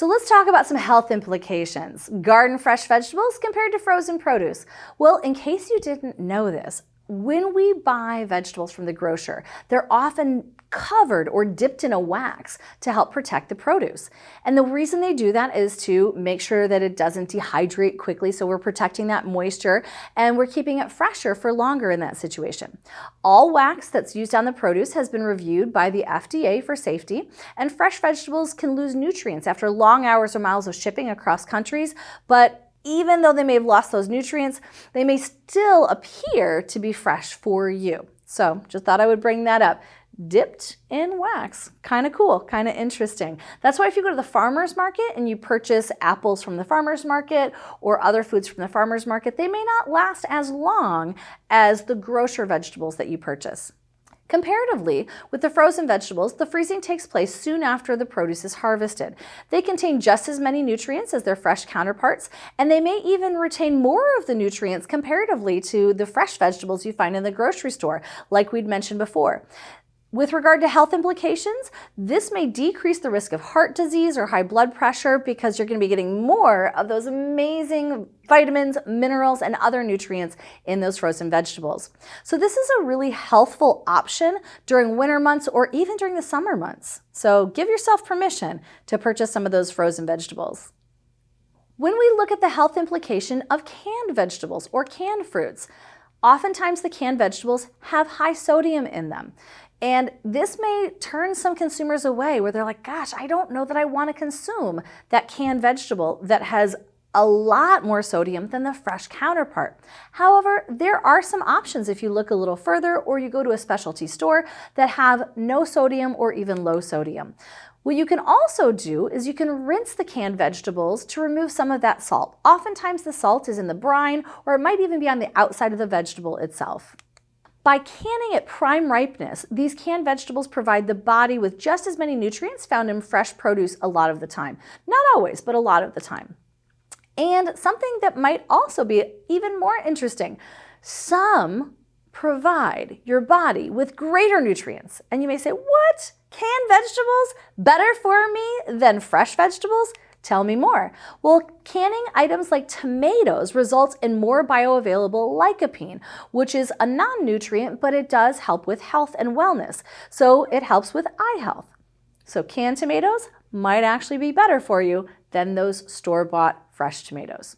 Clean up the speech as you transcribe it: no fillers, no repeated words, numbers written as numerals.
So let's talk about some health implications. Garden fresh vegetables compared to frozen produce. Well, in case you didn't know this, when we buy vegetables from the grocer, they're often covered or dipped in a wax to help protect the produce. And the reason they do that is to make sure that it doesn't dehydrate quickly, so we're protecting that moisture and we're keeping it fresher for longer in that situation. All wax that's used on the produce has been reviewed by the FDA for safety, and fresh vegetables can lose nutrients after long hours or miles of shipping across countries, but even though they may have lost those nutrients, they may still appear to be fresh for you. So just thought I would bring that up. Dipped in wax. Kind of cool, kind of interesting. That's why if you go to the farmer's market and you purchase apples from the farmer's market or other foods from the farmer's market, they may not last as long as the grocer vegetables that you purchase. Comparatively, with the frozen vegetables, the freezing takes place soon after the produce is harvested. They contain just as many nutrients as their fresh counterparts, and they may even retain more of the nutrients comparatively to the fresh vegetables you find in the grocery store, like we'd mentioned before. With regard to health implications, this may decrease the risk of heart disease or high blood pressure because you're going to be getting more of those amazing vitamins, minerals, and other nutrients in those frozen vegetables. So this is a really healthful option during winter months or even during the summer months. So give yourself permission to purchase some of those frozen vegetables. When we look at the health implication of canned vegetables or canned fruits, oftentimes the canned vegetables have high sodium in them. And this may turn some consumers away where they're like, gosh, I don't know that I want to consume that canned vegetable that has a lot more sodium than the fresh counterpart. However, there are some options if you look a little further or you go to a specialty store that have no sodium or even low sodium. What you can also do is you can rinse the canned vegetables to remove some of that salt. Oftentimes the salt is in the brine or it might even be on the outside of the vegetable itself. By canning at prime ripeness, these canned vegetables provide the body with just as many nutrients found in fresh produce a lot of the time. Not always, but a lot of the time. And something that might also be even more interesting, some provide your body with greater nutrients. And you may say, what? Canned vegetables better for me than fresh vegetables? Tell me more. Well, canning items like tomatoes results in more bioavailable lycopene, which is a non-nutrient, but it does help with health and wellness. So it helps with eye health. So canned tomatoes might actually be better for you than those store-bought fresh tomatoes.